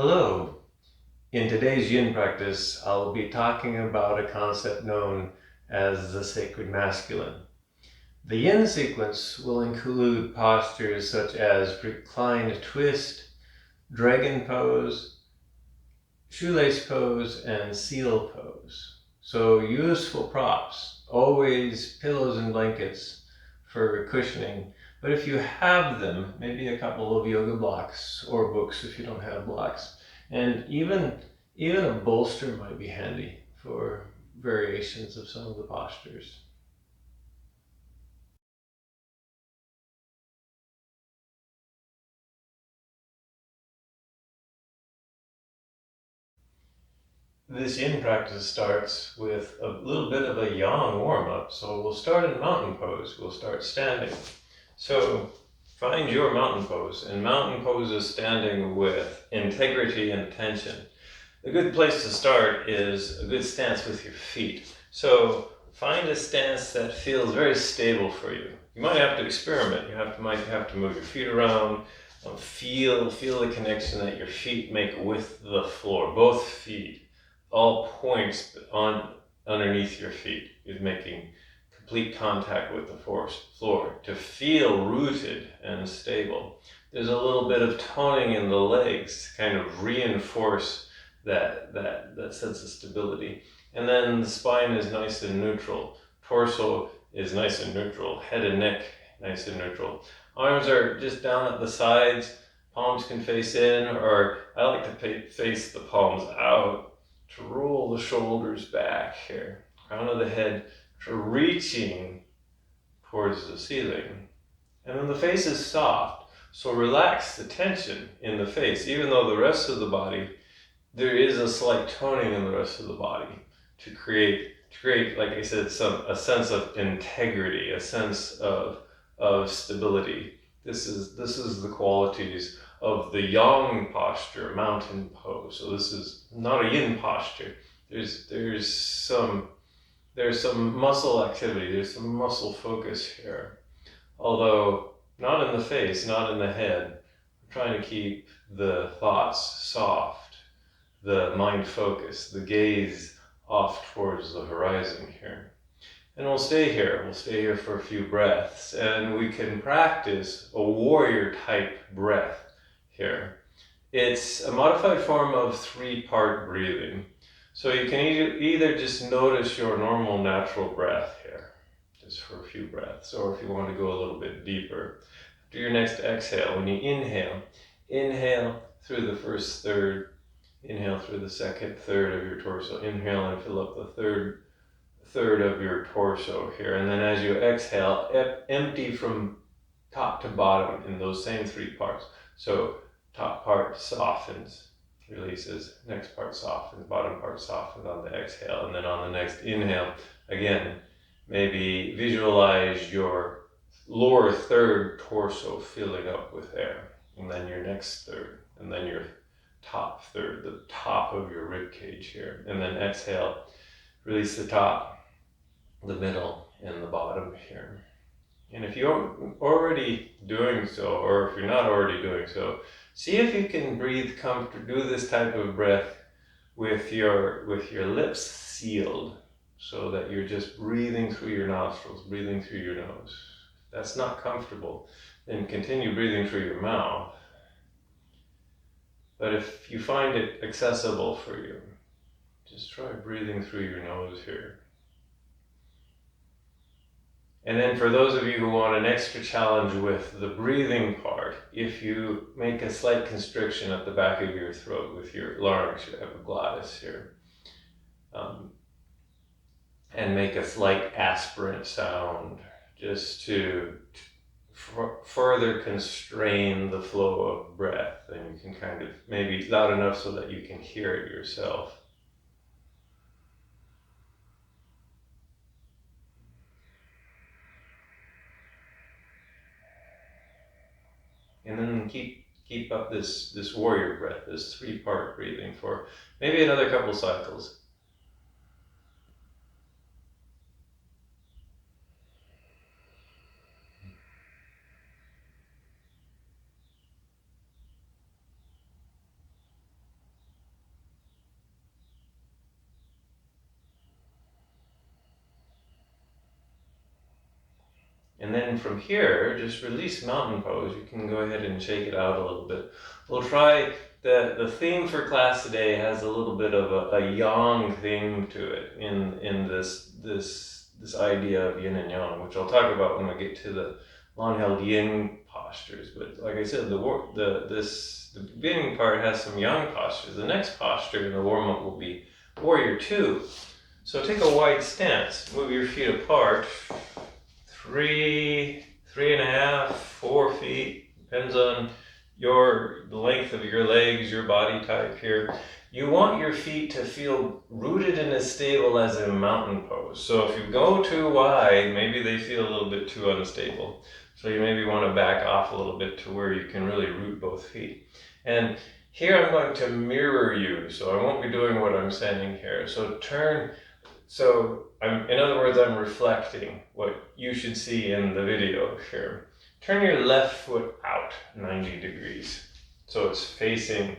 Hello. In today's yin practice, I'll be talking about a concept known as the sacred masculine. The yin sequence will include postures such as reclined twist, dragon pose, shoelace pose, and seal pose. So useful props, always pillows and blankets for cushioning. But if you have them, maybe a couple of yoga blocks or books if you don't have blocks. And even a bolster might be handy for variations of some of the postures. This yin practice starts with a little bit of a yang warm-up. So we'll start in mountain pose. We'll start standing. So find your mountain pose. And mountain pose is standing with integrity and attention. A good place to start is a good stance with your feet. So find a stance that feels very stable for you. You might have to experiment. Might have to move your feet around. Feel the connection that your feet make with the floor. Both feet, all points underneath your feet is making complete contact with the floor to feel rooted and stable. There's a little bit of toning in the legs to kind of reinforce that sense of stability. And then the spine is nice and neutral. Torso is nice and neutral. Head and neck, nice and neutral. Arms are just down at the sides. Palms can face in, or I like to face the palms out to roll the shoulders back here. Crown of the head to reaching towards the ceiling. And then the face is soft. So relax the tension in the face, even though the rest of the body, there is a slight toning in the rest of the body to create, like I said, a sense of integrity, a sense of stability. This is the qualities of the yang posture, mountain pose. So this is not a yin posture. There's some muscle activity. There's some muscle focus here, although not in the face, not in the head. I'm trying to keep the thoughts soft, the mind focused, the gaze off towards the horizon here. And we'll stay here. We'll stay here for a few breaths, and we can practice a warrior type breath here. It's a modified form of 3-part breathing. So you can either just notice your normal natural breath here, just for a few breaths, or if you want to go a little bit deeper. Do your next exhale. When you inhale through the first third, inhale through the second third of your torso. Inhale and fill up the third of your torso here. And then as you exhale, empty from top to bottom in those same 3 parts. So top part softens, releases, next part softens, bottom part softens on the exhale. And then on the next inhale, again, maybe visualize your lower third torso filling up with air. And then your next third, and then your top third, the top of your rib cage here. And then exhale, release the top, the middle, and the bottom here. And if you're already doing so, or if you're not already doing so, see if you can breathe do this type of breath with your lips sealed, so that you're just breathing through your nostrils, breathing through your nose. If that's not comfortable, then continue breathing through your mouth. But if you find it accessible for you, just try breathing through your nose here. And then for those of you who want an extra challenge with the breathing part, if you make a slight constriction at the back of your throat with your larynx, your epiglottis here, and make a slight aspirant sound, just to further constrain the flow of breath, then you can kind of, maybe loud enough so that you can hear it yourself. And then keep up this warrior breath, this 3-part breathing for maybe another couple cycles. And then from here, just release mountain pose. You can go ahead and shake it out a little bit. We'll try, the theme for class today has a little bit of a yang theme to it in this idea of yin and yang, which I'll talk about when we get to the long-held yin postures. But like I said, the beginning part has some yang postures. The next posture in the warm-up will be Warrior Two. So take a wide stance. Move your feet apart. 3, 3.5, 4 feet. Depends on the length of your legs, your body type here. You want your feet to feel rooted and as stable as in mountain pose. So if you go too wide, maybe they feel a little bit too unstable. So you maybe want to back off a little bit to where you can really root both feet. And here I'm going to mirror you, so I won't be doing what I'm saying here. So turn, in other words, I'm reflecting what you should see in the video here. Turn your left foot out 90 degrees. So it's facing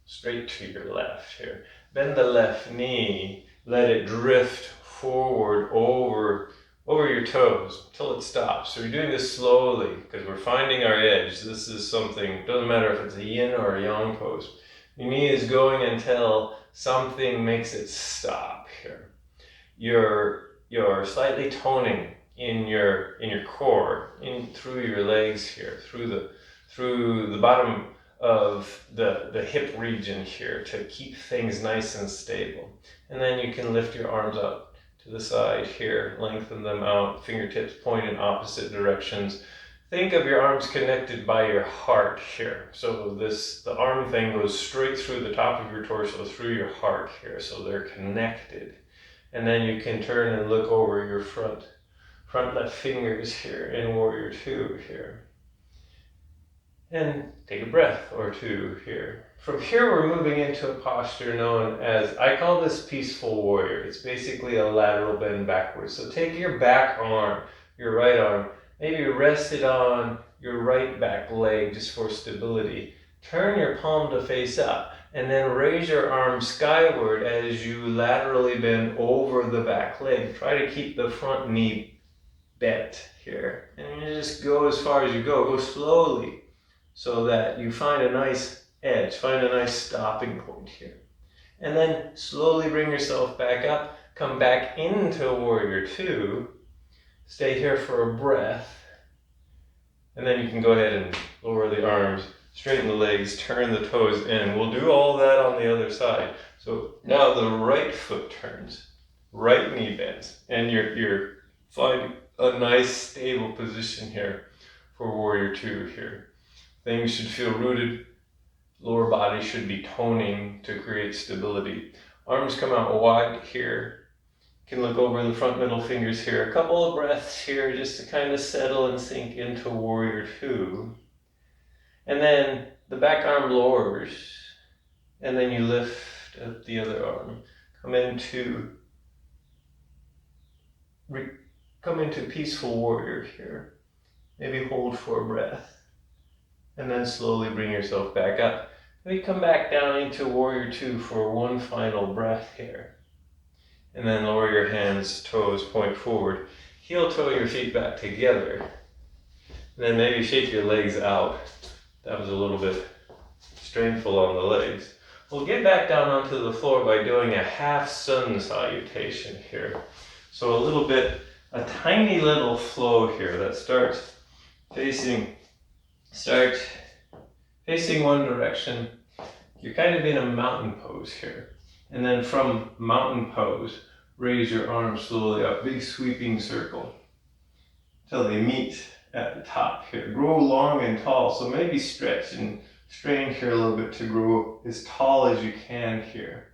straight to your left here. Bend the left knee, let it drift forward over your toes until it stops. So you're doing this slowly because we're finding our edge. This is something, doesn't matter if it's a yin or a yang pose. Your knee is going until something makes it stop here. You're slightly toning in your core, through your legs here, through the bottom of the hip region here to keep things nice and stable. And then you can lift your arms up to the side here, lengthen them out, fingertips point in opposite directions. Think of your arms connected by your heart here. So the arm thing goes straight through the top of your torso, through your heart here, so they're connected. And then you can turn and look over your front left fingers here in Warrior Two here. And take a breath or two here. From here, we're moving into a posture known as, I call this Peaceful Warrior. It's basically a lateral bend backwards. So take your back arm, your right arm, maybe rest it on your right back leg just for stability. Turn your palm to face up and then raise your arm skyward as you laterally bend over the back leg. Try to keep the front knee bent here. And you just go as far as you go. Go slowly so that you find a nice edge, find a nice stopping point here. And then slowly bring yourself back up, come back into Warrior Two, stay here for a breath, and then you can go ahead and lower the arms, straighten the legs, turn the toes in. We'll do all that on the other side. So now the right foot turns, right knee bends, and you're finding a nice stable position here for Warrior Two here. Things should feel rooted. Lower body should be toning to create stability. Arms come out wide here. You can look over the front middle fingers here. A couple of breaths here just to kind of settle and sink into Warrior Two. And then the back arm lowers. And then you lift up the other arm. Come into Peaceful Warrior here. Maybe hold for a breath. And then slowly bring yourself back up. Maybe come back down into Warrior Two for one final breath here. And then lower your hands, toes point forward. Heel toe your feet back together. And then maybe shake your legs out. That was a little bit strainful on the legs. We'll get back down onto the floor by doing a half sun salutation here. So a tiny little flow here that starts facing one direction. You're kind of in a mountain pose here. And then from mountain pose, raise your arms slowly up, big sweeping circle, until they meet at the top here. Grow long and tall, so maybe stretch and strain here a little bit to grow as tall as you can here.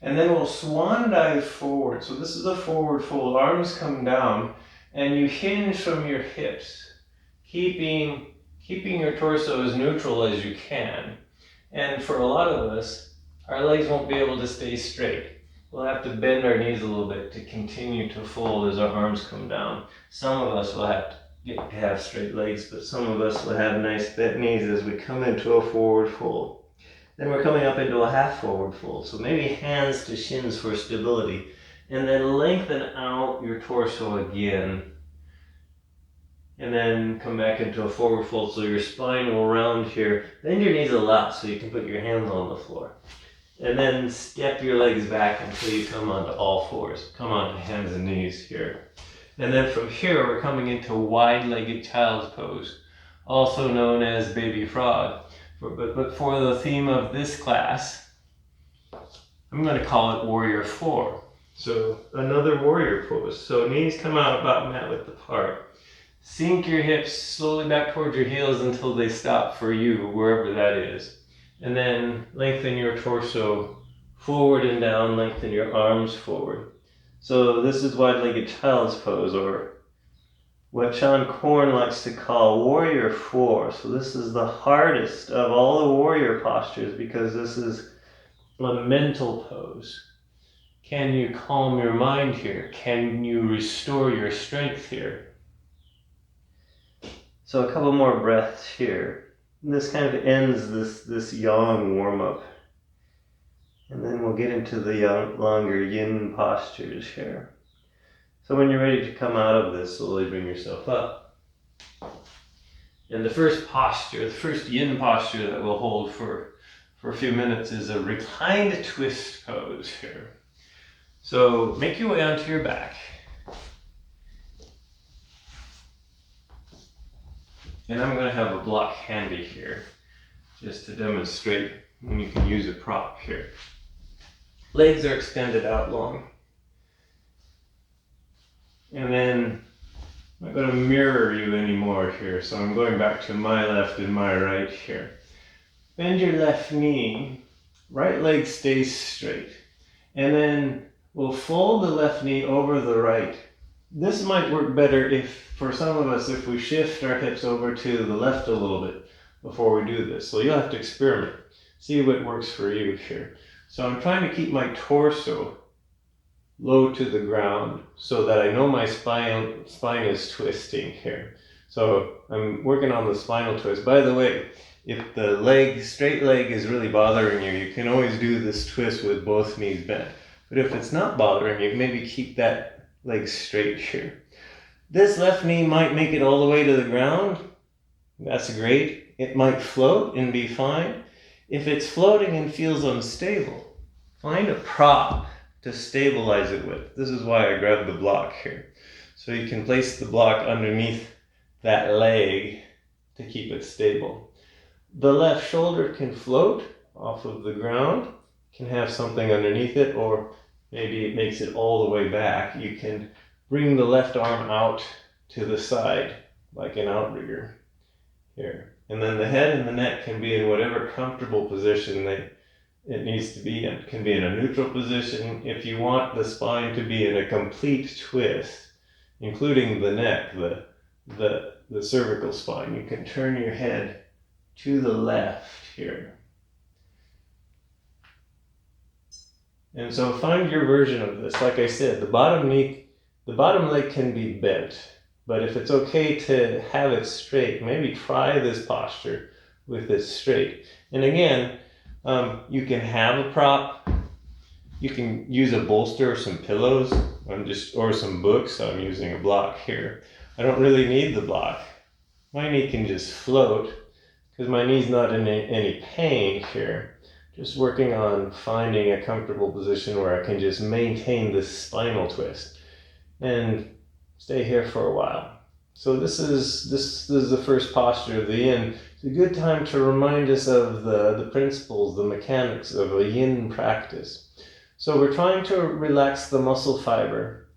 And then we'll swan dive forward. So this is a forward fold. Arms come down, and you hinge from your hips, keeping your torso as neutral as you can. And for a lot of us, our legs won't be able to stay straight. We'll have to bend our knees a little bit to continue to fold as our arms come down. Some of us will have to get to have straight legs, but some of us will have nice bent knees as we come into a forward fold. Then we're coming up into a half forward fold. So maybe hands to shins for stability. And then lengthen out your torso again. and then come back into a forward fold so your spine will round here. Bend your knees a lot so you can put your hands on the floor. And then step your legs back until you come onto all fours. Come onto hands and knees here. And then from here, we're coming into wide-legged child's pose, also known as baby frog. But for the theme of this class, I'm going to call it warrior 4. So another warrior pose. So knees come out about mat width apart. Sink your hips slowly back towards your heels until they stop for you, wherever that is. And then lengthen your torso forward and down, lengthen your arms forward. So this is wide-legged child's pose, or what Sean Korn likes to call warrior 4. So this is the hardest of all the warrior postures because this is a mental pose. Can you calm your mind here? Can you restore your strength here? So a couple more breaths here. This kind of ends this yang warm-up. And then we'll get into the longer yin postures here. So when you're ready to come out of this, slowly bring yourself up. And the first posture, the first yin posture that we'll hold for a few minutes is a reclined twist pose here. So make your way onto your back. And I'm going to have a block handy here, just to demonstrate when you can use a prop here. Legs are extended out long. And then I'm not going to mirror you anymore here, so I'm going back to my left and my right here. Bend your left knee, right leg stays straight. And then we'll fold the left knee over the right. This might work better for some of us, if we shift our hips over to the left a little bit before we do this. So you'll have to experiment, see what works for you here. So I'm trying to keep my torso low to the ground so that I know my spine is twisting here. So I'm working on the spinal twist. By the way, if the straight leg is really bothering you, you can always do this twist with both knees bent. But if it's not bothering you, maybe keep that leg straight here. This left knee might make it all the way to the ground. That's great. It might float and be fine. If it's floating and feels unstable, find a prop to stabilize it with. This is why I grabbed the block here. So you can place the block underneath that leg to keep it stable. The left shoulder can float off of the ground, can have something underneath it, or maybe it makes it all the way back. You can bring the left arm out to the side like an outrigger here. And then the head and the neck can be in whatever comfortable position it needs to be in. It can be in a neutral position. If you want the spine to be in a complete twist, including the neck, the cervical spine, you can turn your head to the left here. And so find your version of this. Like I said, the bottom leg can be bent, but if it's okay to have it straight, maybe try this posture with it straight. And again, you can have a prop. You can use a bolster or some pillows, or some books. I'm using a block here. I don't really need the block. My knee can just float because my knee's not in any pain here. Just working on finding a comfortable position where I can just maintain this spinal twist and stay here for a while. So this is the first posture of the yin. It's a good time to remind us of the principles, the mechanics of a yin practice. So we're trying to relax the muscle fiber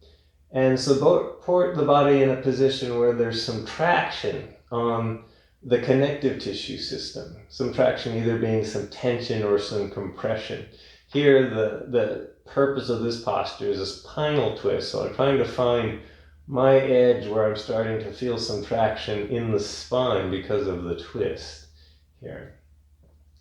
and support the body in a position where there's some traction on the connective tissue system. Some traction either being some tension or some compression. Here, the purpose of this posture is a spinal twist. So I'm trying to find my edge where I'm starting to feel some traction in the spine because of the twist here.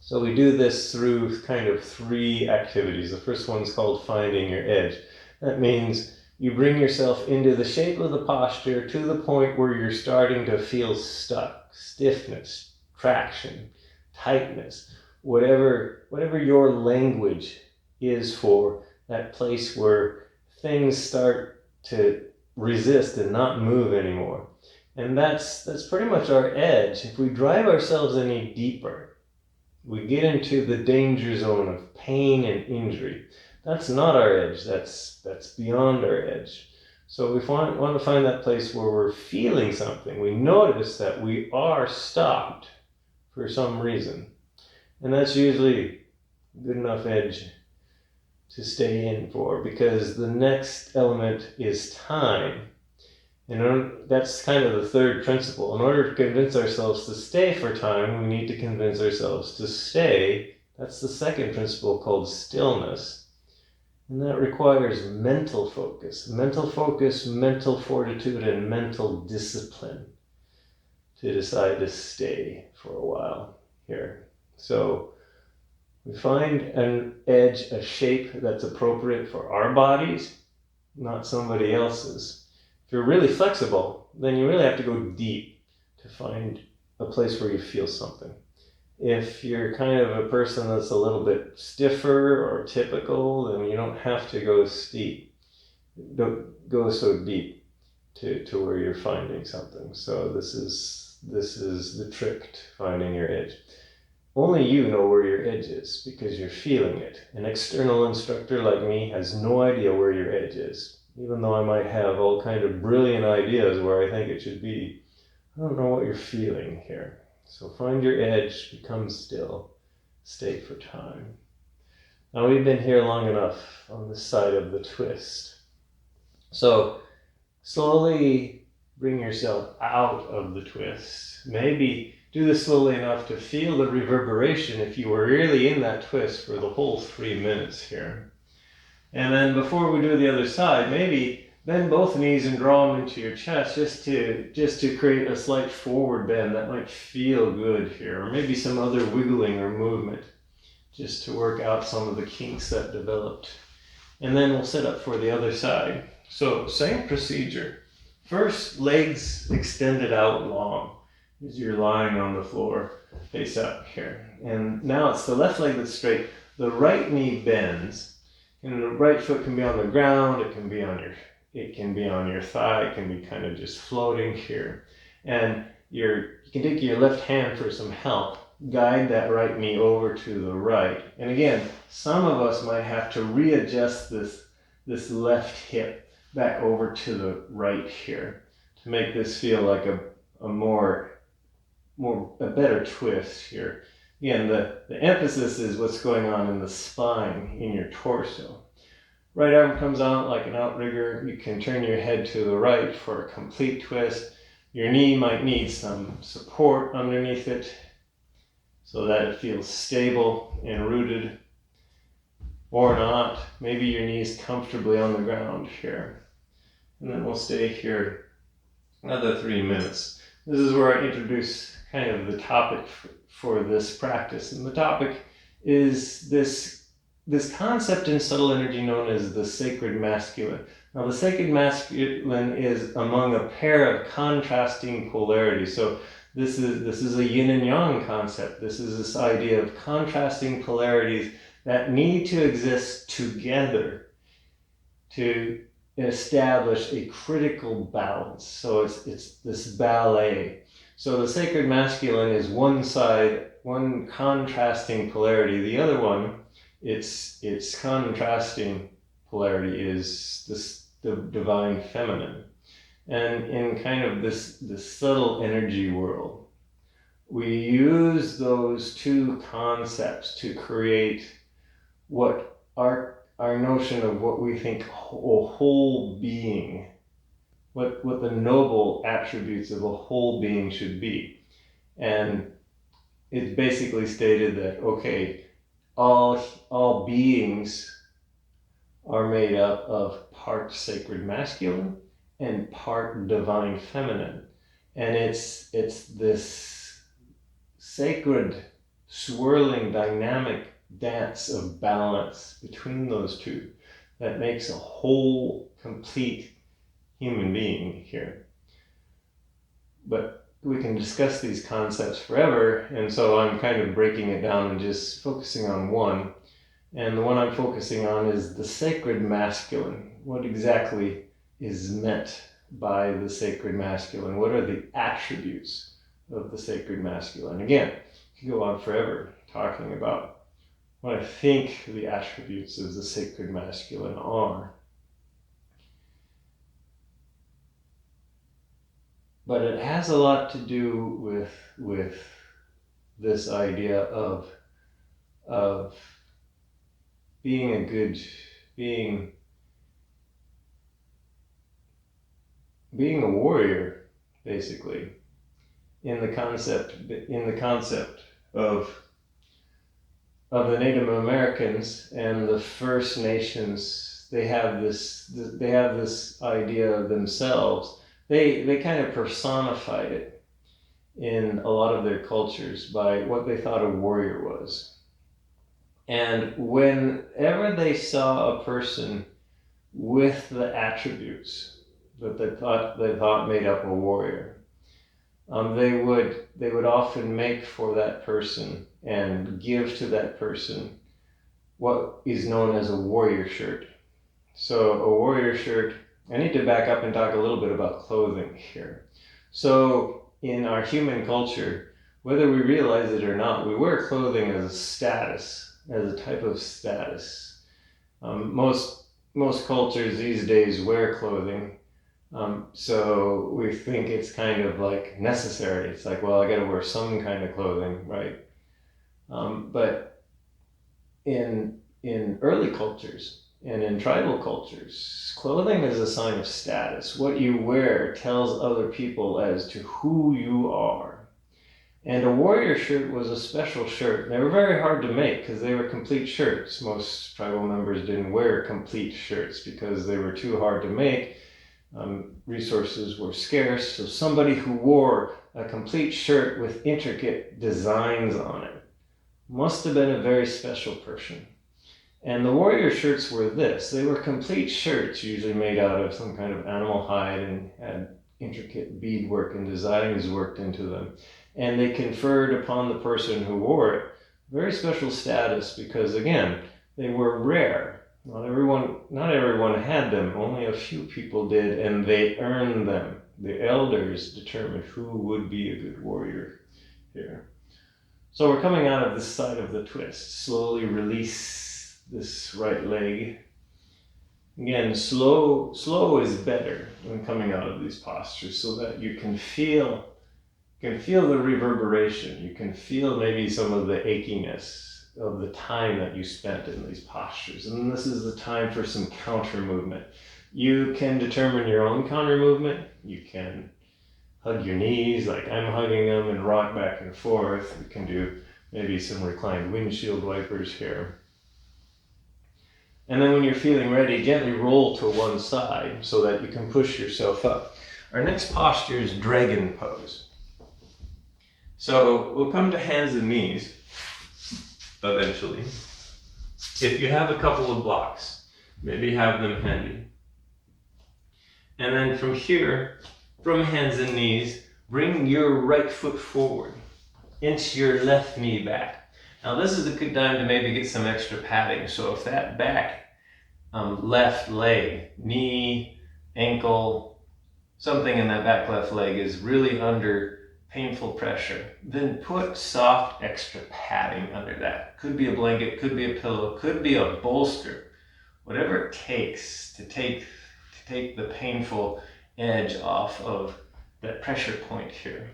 So we do this through kind of 3 activities. The first one's called finding your edge. That means you bring yourself into the shape of the posture to the point where you're starting to feel stuck, stiffness, traction, tightness, whatever your language is for that place where things start to resist and not move anymore. And that's pretty much our edge. If we drive ourselves any deeper, we get into the danger zone of pain and injury. That's not our edge. That's beyond our edge. So we want to find that place where we're feeling something. We notice that we are stopped for some reason. And that's usually good enough edge to stay in for, because the next element is time. And that's kind of the third principle. In order to convince ourselves to stay for time, we need to convince ourselves to stay. That's the second principle, called stillness. And that requires mental focus, mental fortitude, and mental discipline to decide to stay for a while here. So we find an edge, a shape that's appropriate for our bodies, not somebody else's. If you're really flexible, then you really have to go deep to find a place where you feel something. If you're kind of a person that's a little bit stiffer or typical, then you don't have to go steep. Don't go so deep to where you're finding something. So this is the trick to finding your edge. Only you know where your edge is because you're feeling it. An external instructor like me has no idea where your edge is. Even though I might have all kind of brilliant ideas where I think it should be, I don't know what you're feeling here. So find your edge, become still, stay for time. Now we've been here long enough on this side of the twist. So slowly bring yourself out of the twist. Maybe do this slowly enough to feel the reverberation if you were really in that twist for the whole 3 minutes here. And then before we do the other side, maybe bend both knees and draw them into your chest just to create a slight forward bend. That might feel good here. Or maybe some other wiggling or movement just to work out some of the kinks that developed. And then we'll set up for the other side. So same procedure. First, legs extended out long as you're lying on the floor face up here. And now it's the left leg that's straight. The right knee bends. And the right foot can be on the ground, it can be on your thigh, it can be kind of just floating here. And you can take your left hand for some help, guide that right knee over to the right. And again, some of us might have to readjust this left hip back over to the right here to make this feel like a better twist here. Again, the emphasis is what's going on in the spine, in your torso. Right arm comes out like an outrigger. You can turn your head to the right for a complete twist. Your knee might need some support underneath it so that it feels stable and rooted, or not. Maybe your knee's comfortably on the ground here. And then we'll stay here another 3 minutes. This is where I introduce kind of the topic for this practice. And the topic is this concept in subtle energy known as the sacred masculine. Now the sacred masculine is among a pair of contrasting polarities. So this is a yin and yang concept. This is this idea of contrasting polarities that need to exist together to establish a critical balance. So it's this ballet. So the sacred masculine is one side, one contrasting polarity. The other one, its contrasting polarity is the divine feminine. And in kind of this subtle energy world, we use those two concepts to create what our notion of what we think a whole being, what the noble attributes of a whole being should be. And it's basically stated that, okay, all beings are made up of part sacred masculine and part divine feminine. And it's this sacred, swirling, dynamic dance of balance between those two that makes a whole, complete human being here. But we can discuss these concepts forever, and so I'm kind of breaking it down and just focusing on one. And the one I'm focusing on is the sacred masculine. What exactly is meant by the sacred masculine? What are the attributes of the sacred masculine? Again, you can go on forever talking about what I think the attributes of the sacred masculine are. But it has a lot to do with this idea of being a warrior, basically, in the concept of the Native Americans and the First Nations. They have this idea of themselves. They kind of personified it in a lot of their cultures by what they thought a warrior was. And whenever they saw a person with the attributes that they thought made up a warrior, they would often make for that person and give to that person what is known as a warrior shirt. So a warrior shirt, I need to back up and talk a little bit about clothing here. So in our human culture, whether we realize it or not, we wear clothing as a status, as a type of status. Most cultures these days wear clothing, so we think it's kind of like necessary. It's like, well, I got to wear some kind of clothing, right? But in early cultures and in tribal cultures, clothing is a sign of status. What you wear tells other people as to who you are. And a warrior shirt was a special shirt. They were very hard to make because they were complete shirts. Most tribal members didn't wear complete shirts because they were too hard to make. Resources were scarce, so somebody who wore a complete shirt with intricate designs on it must have been a very special person. And the warrior shirts were this. They were complete shirts, usually made out of some kind of animal hide and had intricate beadwork and designs worked into them. And they conferred upon the person who wore it very special status because, again, they were rare. Not everyone had them. Only a few people did, and they earned them. The elders determined who would be a good warrior here. So we're coming out of this side of the twist. Slowly release this right leg. Again, slow is better when coming out of these postures so that you can feel the reverberation. You can feel maybe some of the achiness of the time that you spent in these postures. And this is the time for some counter movement. You can determine your own counter movement. You can hug your knees like I'm hugging them and rock back and forth. You can do maybe some reclined windshield wipers here. And then when you're feeling ready, gently roll to one side so that you can push yourself up. Our next posture is dragon pose. So we'll come to hands and knees eventually. If you have a couple of blocks, maybe have them handy. And then from here, from hands and knees, bring your right foot forward, inch your left knee back. Now this is a good time to maybe get some extra padding. So if that back left leg, knee, ankle, something in that back left leg is really under painful pressure, then put soft extra padding under that. Could be a blanket, could be a pillow, could be a bolster. Whatever it takes to take the painful edge off of that pressure point here.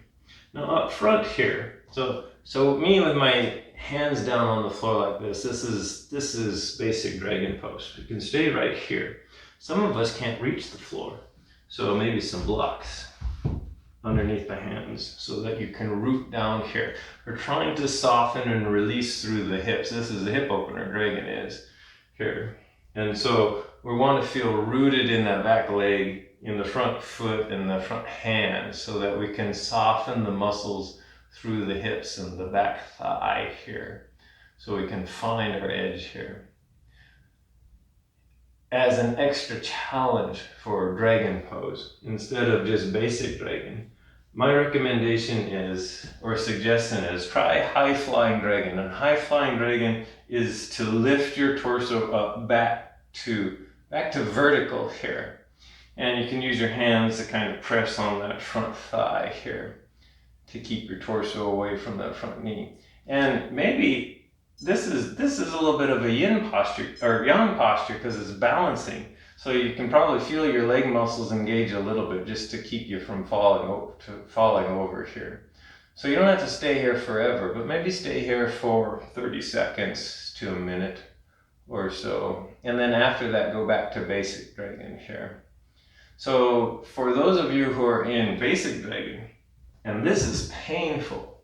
Now up front here, so me with my hands down on the floor like this is basic dragon pose. You can stay right here. Some of us can't reach the floor, so maybe some blocks underneath the hands so that you can root down here. We're trying to soften and release through the hips. This is the hip opener, dragon is here. And so we want to feel rooted in that back leg, in the front foot and the front hand so that we can soften the muscles through the hips and the back thigh here. So we can find our edge here. As an extra challenge for dragon pose, instead of just basic dragon, my recommendation is, or suggestion is, try high flying dragon. And high flying dragon is to lift your torso up back to vertical here. And you can use your hands to kind of press on that front thigh here to keep your torso away from that front knee. And maybe this is a little bit of a yin posture or yang posture because it's balancing. So you can probably feel your leg muscles engage a little bit just to keep you from falling over here. So you don't have to stay here forever, but maybe stay here for 30 seconds to a minute or so. And then after that, go back to basic dragon here. So for those of you who are in basic dragon, and this is painful,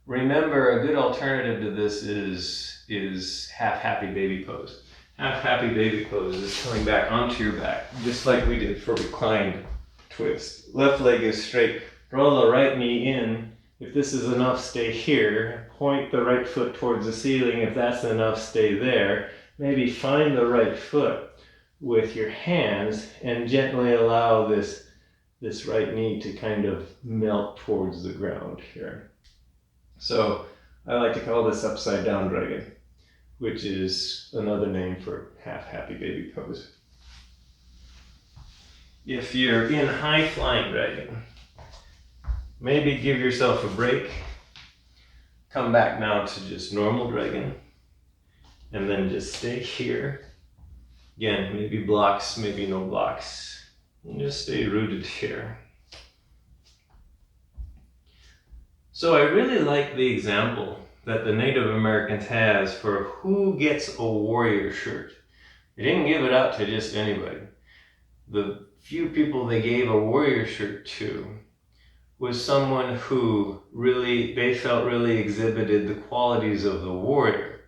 remember a good alternative to this is half happy baby pose. Half happy baby pose is coming back onto your back, just like we did for reclined twist. Left leg is straight. Roll the right knee in. If this is enough, stay here. Point the right foot towards the ceiling. If that's enough, stay there. Maybe find the right foot with your hands and gently allow this right knee to kind of melt towards the ground here. So I like to call this upside down dragon, which is another name for half happy baby pose. If you're in high flying dragon, maybe give yourself a break. Come back now to just normal dragon, and then just stay here. Again, maybe blocks, maybe no blocks. And just stay rooted here. So I really like the example that the Native Americans has for who gets a warrior shirt. They didn't give it out to just anybody. The few people they gave a warrior shirt to was someone who they felt really exhibited the qualities of the warrior.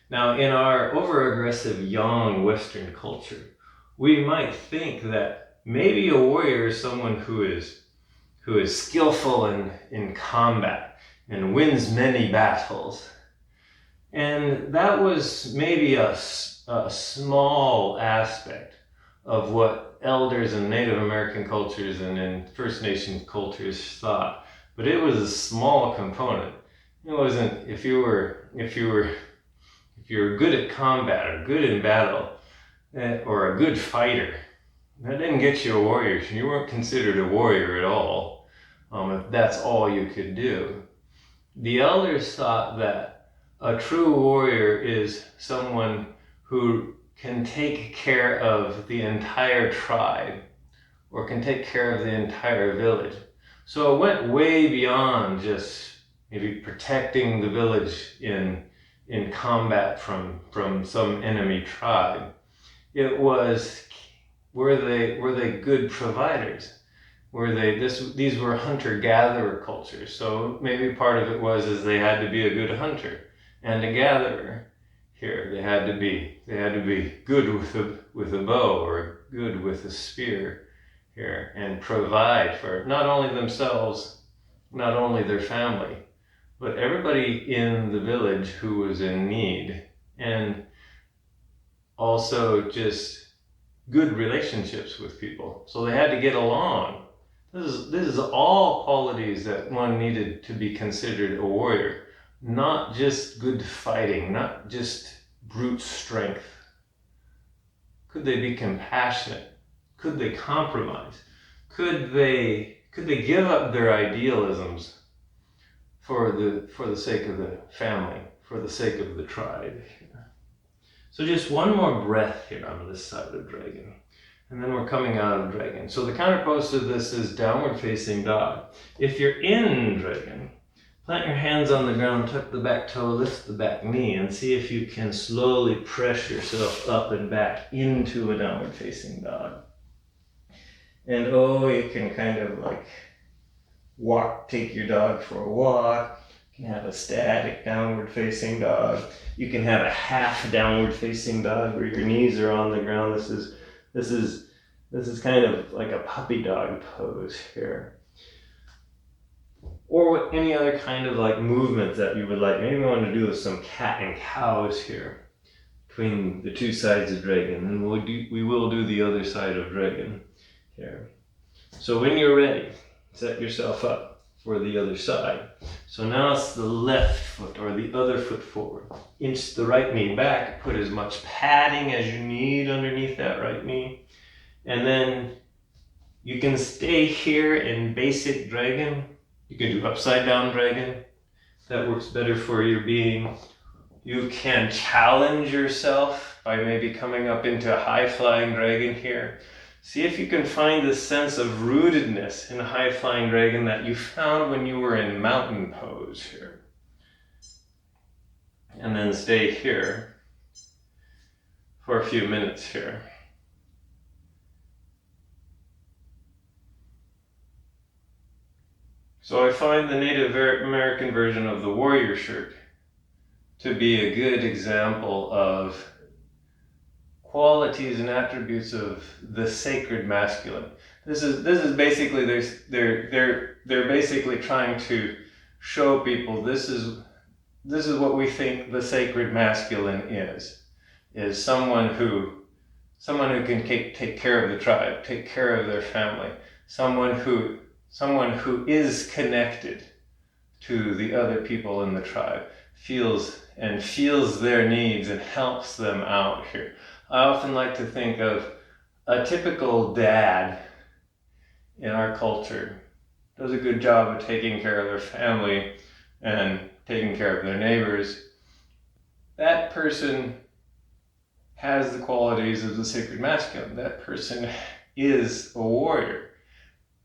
Now, in our over-aggressive yang Western culture, we might think that maybe a warrior is someone who is skillful in combat and wins many battles. And that was maybe a small aspect of what elders in Native American cultures and in First Nation cultures thought. But it was a small component. It wasn't if you were good at combat or good in battle or a good fighter, that didn't get you a warrior. You weren't considered a warrior at all, if that's all you could do. The elders thought that a true warrior is someone who can take care of the entire tribe or can take care of the entire village. So it went way beyond just maybe protecting the village in combat from some enemy tribe. It was, were they good providers? These were hunter-gatherer cultures. So maybe part of it was they had to be a good hunter and a gatherer. Here they had to be good with a bow or good with a spear here and provide for not only themselves, not only their family, but everybody in the village who was in need, and also just good relationships with people. So they had to get along. This is all qualities that one needed to be considered a warrior. Not just good fighting, not just brute strength. Could they be compassionate? Could they compromise? Could they give up their idealisms for the sake of the family, for the sake of the tribe? So just one more breath here on this side of dragon, and then we're coming out of dragon. So the counterpose to this is downward facing dog. If you're in dragon, plant your hands on the ground, tuck the back toe, lift the back knee, and see if you can slowly press yourself up and back into a downward facing dog. And you can kind of like take your dog for a walk. You can have a static downward facing dog. You can have a half downward facing dog where your knees are on the ground. This is kind of like a puppy dog pose here. Or any other kind of like movement that you would like. Maybe we want to do some cat and cows here between the two sides of dragon, and we will do the other side of dragon here. So when you're ready, set yourself up for the other side. So now it's the left foot or the other foot forward. Inch the right knee back, put as much padding as you need underneath that right knee, and then You can stay here in basic dragon. You can do upside down dragon. That works better for your being. You can challenge yourself by maybe coming up into a high flying dragon here. See if you can find this sense of rootedness in a high flying dragon that you found when you were in mountain pose here. And then stay here for a few minutes here. So I find the Native American version of the warrior shirt to be a good example of qualities and attributes of the sacred masculine. This is basically they're basically trying to show people this is what we think the sacred masculine is someone who can take care of the tribe, take care of their family, someone who is connected to the other people in the tribe, feels their needs and helps them out here. I often like to think of a typical dad in our culture does a good job of taking care of their family and taking care of their neighbors. That person has the qualities of the sacred masculine. That person is a warrior.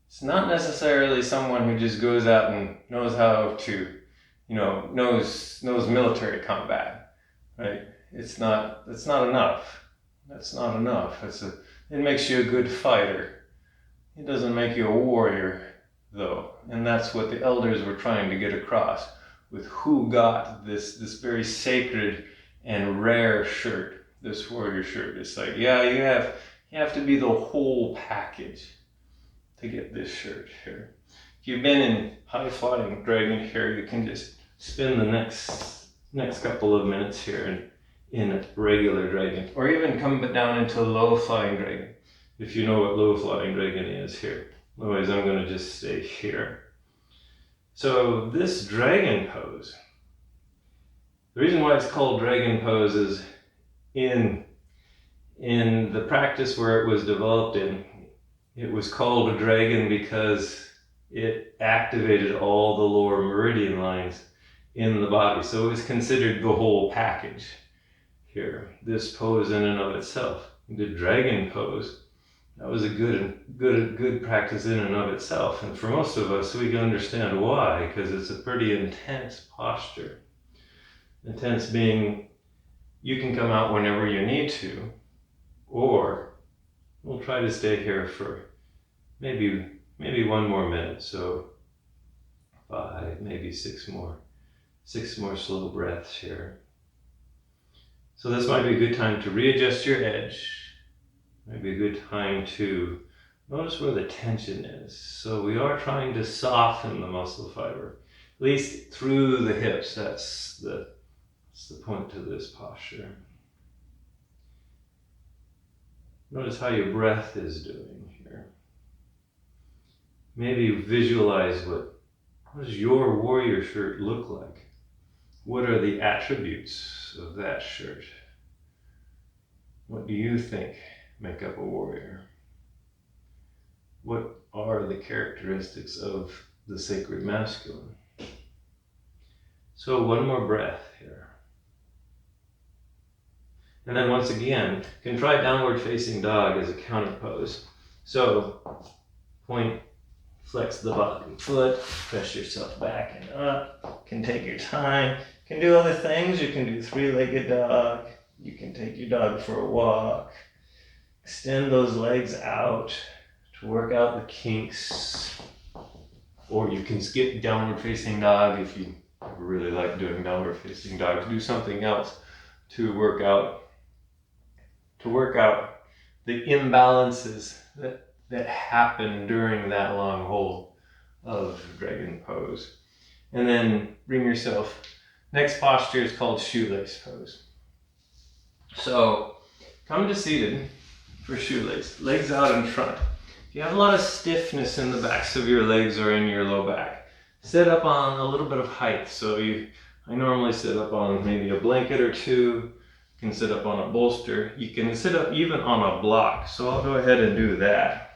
It's not necessarily someone who just goes out and knows how to, knows military combat, right? That's not enough. That's not enough. It makes you a good fighter. It doesn't make you a warrior, though. And that's what the elders were trying to get across with who got this very sacred and rare shirt, this warrior shirt. It's like, yeah, you have to be the whole package to get this shirt here. If you've been in high flying dragon here, you can just spend the next couple of minutes here in a regular dragon, or even come down into low flying dragon, if you know what low flying dragon is here. Otherwise, I'm going to just stay here. So this dragon pose, the reason why it's called dragon pose is in the practice where it was developed in, it was called a dragon because it activated all the lower meridian lines in the body. So it was considered the whole package here. This pose in and of itself, the dragon pose, that was a good practice in and of itself. And for most of us, we can understand why, because it's a pretty intense posture. Intense being, you can come out whenever you need to, or we'll try to stay here for maybe one more minute. So 5, maybe 6 more slow breaths here. So this might be a good time to readjust your edge. Maybe a good time to notice where the tension is. So we are trying to soften the muscle fiber, at least through the hips. That's the point to this posture. Notice how your breath is doing here. Maybe visualize what does your warrior shirt look like? What are the attributes of that shirt? What do you think make up a warrior? What are the characteristics of the sacred masculine? So one more breath here. And then once again, you can try downward facing dog as a counter pose. So point, flex the bottom foot, press yourself back and up. You can take your time. You can do other things. You can do 3-legged dog. You can take your dog for a walk. Extend those legs out to work out the kinks. Or you can skip downward facing dog if you really like doing downward facing dog. Do something else to work out the imbalances that happen during that long hold of dragon pose. And then bring yourself, next posture is called shoelace pose. So come to seated for shoelace, legs out in front. If you have a lot of stiffness in the backs of your legs or in your low back, sit up on a little bit of height. So I normally sit up on maybe a blanket or two. You can sit up on a bolster. You can sit up even on a block. So I'll go ahead and do that.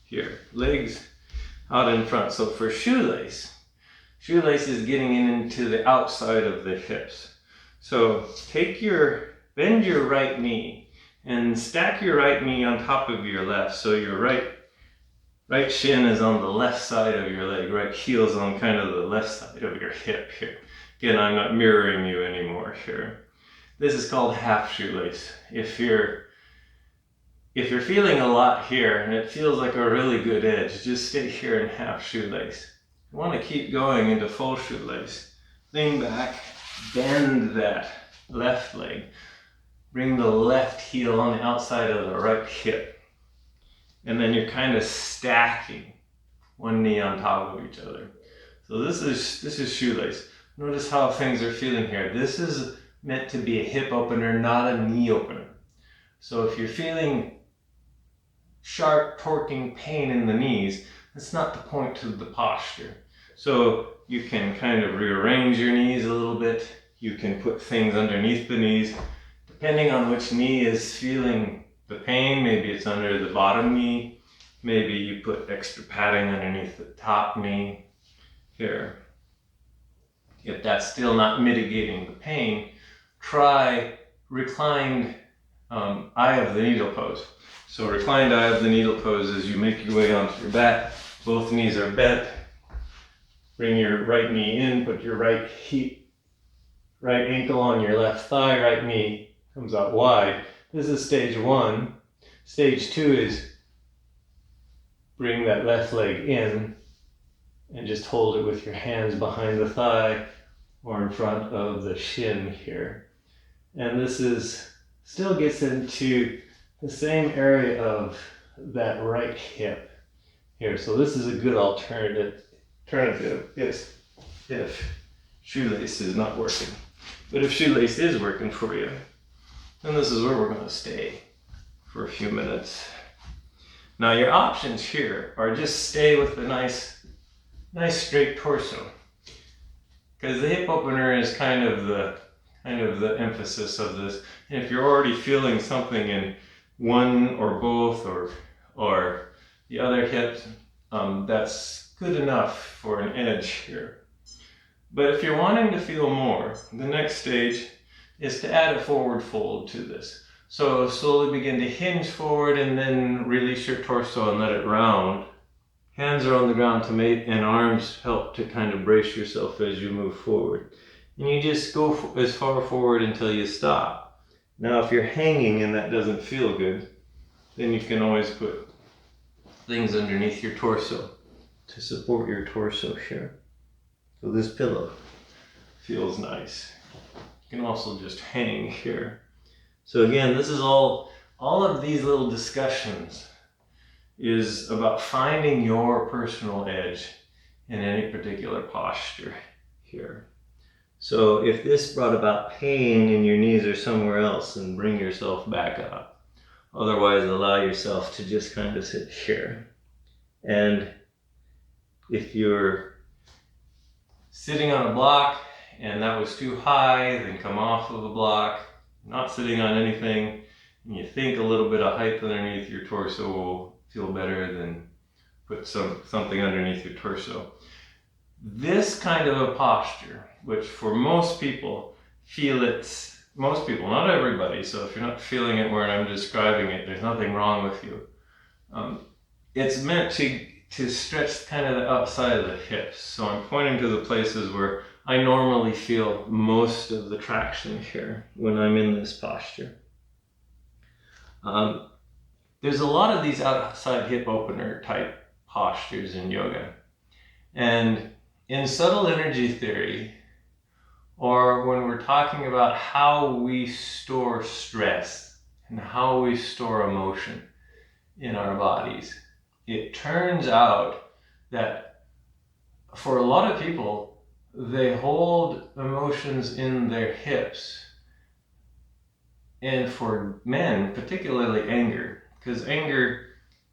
here. Legs out in front. So for shoelace, shoelace is getting into the outside of the hips. So bend your right knee and stack your right knee on top of your left. So your right shin is on the left side of your leg, right heel is on kind of the left side of your hip here. Again, I'm not mirroring you anymore here. This is called half shoelace. If you're feeling a lot here and it feels like a really good edge, just stay here in half shoelace. You want to keep going into full shoelace. Lean back, bend that left leg. Bring the left heel on the outside of the right hip. And then you're kind of stacking one knee on top of each other. So this is shoelace. Notice how things are feeling here. This is meant to be a hip opener, not a knee opener. So if you're feeling sharp torquing pain in the knees, that's not the point to the posture. So you can kind of rearrange your knees a little bit. You can put things underneath the knees. Depending on which knee is feeling the pain, maybe it's under the bottom knee. Maybe you put extra padding underneath the top knee here. If that's still not mitigating the pain, try reclined eye of the needle pose. So reclined eye of the needle pose is you make your way onto your back, both knees are bent, bring your right knee in, put your right ankle on your left thigh, right knee comes out wide. This is stage 1. Stage 2 is bring that left leg in and just hold it with your hands behind the thigh or in front of the shin here. And this still gets into the same area of that right hip here. So this is a good alternative if shoelace is not working. But if shoelace is working for you, then this is where we're going to stay for a few minutes. Now your options here are just stay with the nice straight torso, because the hip opener is kind of the emphasis of this. And if you're already feeling something in one or both or the other hip, that's good enough for an edge here. But if you're wanting to feel more, the next stage is to add a forward fold to this. So slowly begin to hinge forward and then release your torso and let it round. Hands are on the ground to mate and arms help to kind of brace yourself as you move forward. And you just go as far forward until you stop. Now if you're hanging and that doesn't feel good, then you can always put things underneath your torso to support your torso here. So this pillow feels nice. You can also just hang here. So again, this is all of these little discussions is about finding your personal edge in any particular posture here. So if this brought about pain in your knees or somewhere else, then bring yourself back up. Otherwise, allow yourself to just kind of sit here. And if you're sitting on a block and that was too high, then come off of the block. Not sitting on anything, and you think a little bit of height underneath your torso will feel better than put something underneath your torso. This kind of a posture, which for most people, not everybody, so if you're not feeling it where I'm describing it, there's nothing wrong with you. It's meant to stretch kind of the outside of the hips. So I'm pointing to the places where I normally feel most of the traction here when I'm in this posture. There's a lot of these outside hip opener type postures in yoga. And in subtle energy theory, or when we're talking about how we store stress and how we store emotion in our bodies, it turns out that for a lot of people, they hold emotions in their hips. And for men, particularly anger, because anger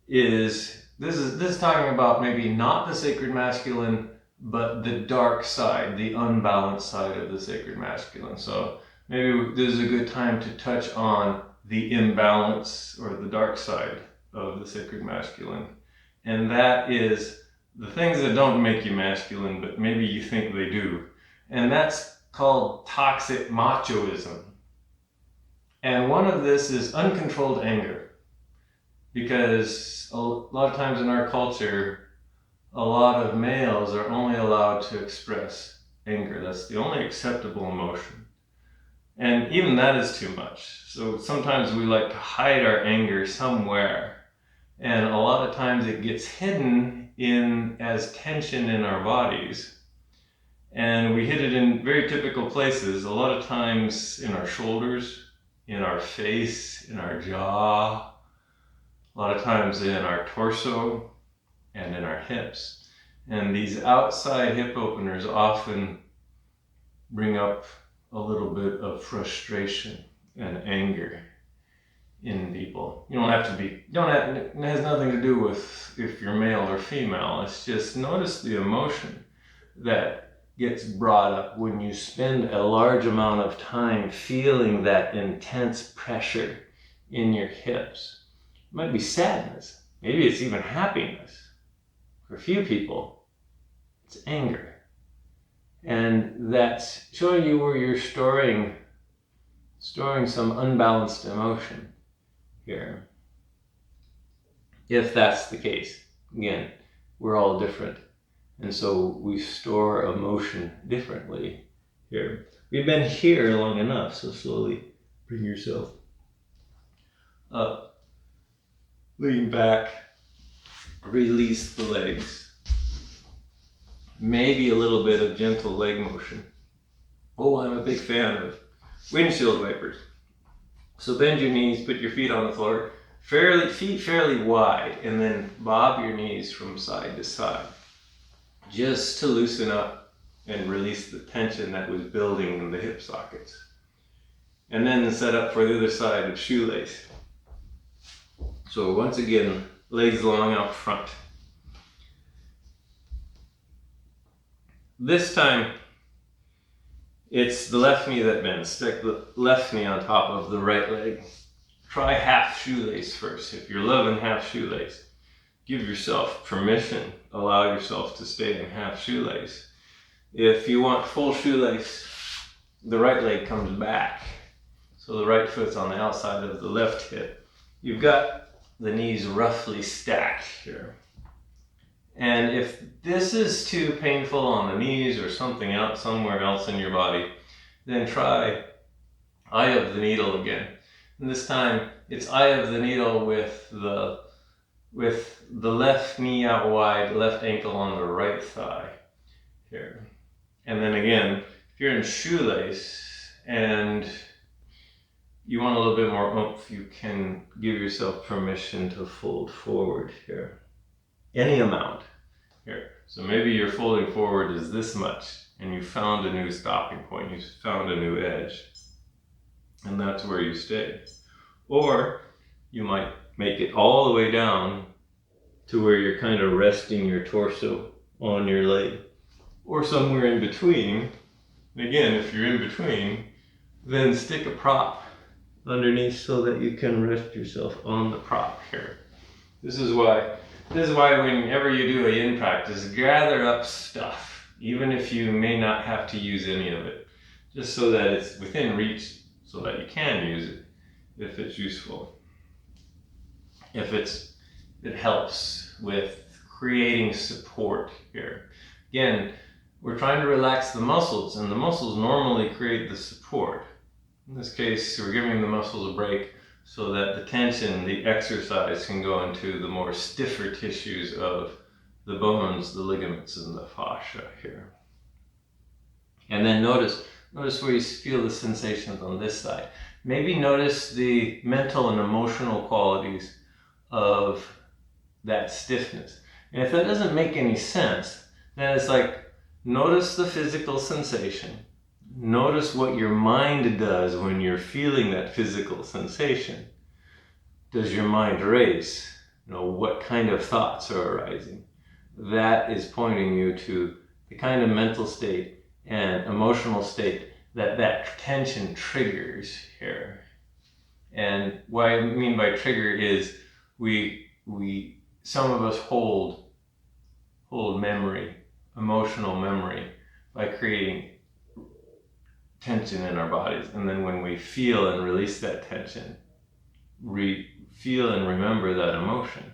this is talking about maybe not the sacred masculine, but the dark side, the unbalanced side of the sacred masculine. So maybe this is a good time to touch on the imbalance or the dark side of the sacred masculine. And that is the things that don't make you masculine, but maybe you think they do. And that's called toxic machoism. And one of this is uncontrolled anger. Because a lot of times in our culture, a lot of males are only allowed to express anger. That's the only acceptable emotion. And even that is too much. So sometimes we like to hide our anger somewhere. And a lot of times it gets hidden in as tension in our bodies. And we hid it in very typical places. A lot of times in our shoulders, in our face, in our jaw, a lot of times in our torso and in our hips. And these outside hip openers often bring up a little bit of frustration and anger in people. You don't have to be, it has nothing to do with if you're male or female. It's just notice the emotion that gets brought up when you spend a large amount of time feeling that intense pressure in your hips. It might be sadness. Maybe it's even happiness. For a few people, it's anger. And that's showing you where you're storing some unbalanced emotion here. If that's the case, again, we're all different. And so we store emotion differently here. We've been here long enough, so slowly bring yourself up. Lean back, release the legs. Maybe a little bit of gentle leg motion. Oh, I'm a big fan of windshield wipers. So bend your knees, put your feet on the floor, feet fairly wide, and then bob your knees from side to side, just to loosen up and release the tension that was building in the hip sockets. And then set up for the other side of shoelace. So once again, legs long out front. This time, it's the left knee that bends. Stick the left knee on top of the right leg. Try half shoelace first. If you're loving half shoelace, give yourself permission. Allow yourself to stay in half shoelace. If you want full shoelace, the right leg comes back. So the right foot's on the outside of the left hip. You've got the knees roughly stacked here. And if this is too painful on the knees or something else somewhere else in your body, then try eye of the needle again. And this time it's eye of the needle with the left knee out wide, left ankle on the right thigh here. And then again, if you're in shoelace and you want a little bit more oomph, you can give yourself permission to fold forward here. Any amount here. So maybe your folding forward is this much and you found a new stopping point, you found a new edge, and that's where you stay. Or you might make it all the way down to where you're kind of resting your torso on your leg, or somewhere in between. And again, if you're in between, then stick a prop underneath so that you can rest yourself on the prop here. This is why whenever you do a yin practice, gather up stuff, even if you may not have to use any of it, just so that it's within reach, so that you can use it if it's useful. If it helps with creating support here. Again, we're trying to relax the muscles, and the muscles normally create the support. In this case, we're giving the muscles a break so that the tension, the exercise can go into the more stiffer tissues of the bones, the ligaments, and the fascia here. And then notice where you feel the sensations on this side. Maybe notice the mental and emotional qualities of that stiffness. And if that doesn't make any sense, then it's like, notice the physical sensation. Notice what your mind does when you're feeling that physical sensation. Does your mind race? What kind of thoughts are arising? That is pointing you to the kind of mental state and emotional state that tension triggers here. And what I mean by trigger is we some of us hold memory, emotional memory, by creating tension in our bodies. And then when we feel and release that tension, feel and remember that emotion.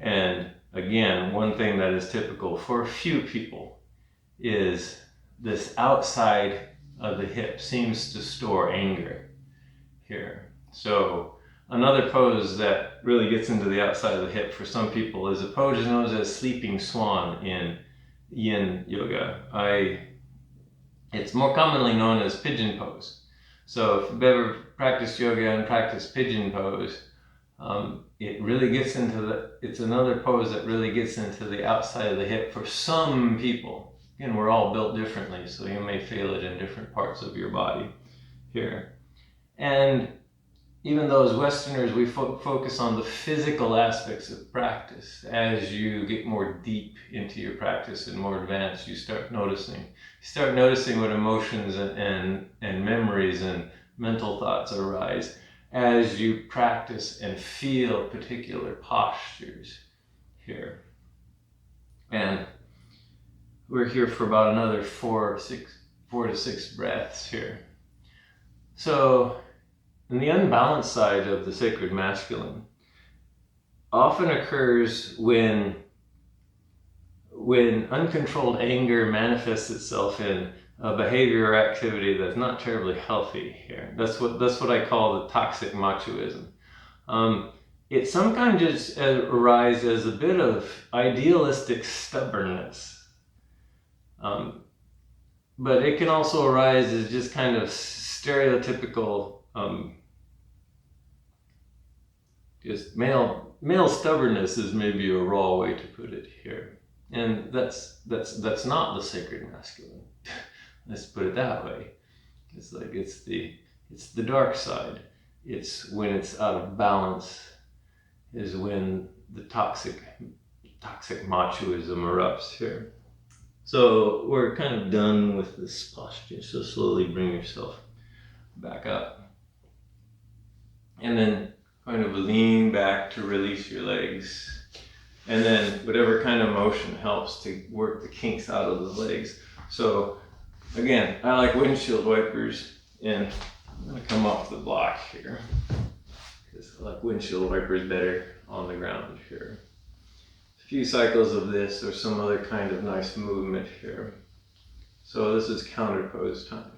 And again, one thing that is typical for a few people is this outside of the hip seems to store anger here. So another pose that really gets into the outside of the hip for some people is a pose known as sleeping swan in yin yoga. It's more commonly known as pigeon pose. So if you've ever practiced yoga and practiced pigeon pose, it really gets into it's another pose that really gets into the outside of the hip for some people. Again, we're all built differently, so you may feel it in different parts of your body here. And even though as Westerners, we focus on the physical aspects of practice. As you get more deep into your practice and more advanced, you start noticing what emotions and memories and mental thoughts arise as you practice and feel particular postures here. And we're here for about another 4 to 6 breaths here. So, and the unbalanced side of the sacred masculine often occurs when uncontrolled anger manifests itself in a behavior or activity that's not terribly healthy here. That's what I call the toxic machoism. It sometimes just arises as a bit of idealistic stubbornness. But it can also arise as just kind of stereotypical just male stubbornness is maybe a raw way to put it here, and that's not the sacred masculine. Let's put it that way. It's like it's the dark side. It's when it's out of balance is when the toxic machoism erupts here. So we're kind of done with this posture. So slowly bring yourself back up, and then kind of lean back to release your legs, and then whatever kind of motion helps to work the kinks out of the legs. So again, I like windshield wipers, and I'm going to come off the block here because I like windshield wipers better on the ground here. A few cycles of this or some other kind of nice movement here. So this is counter pose time.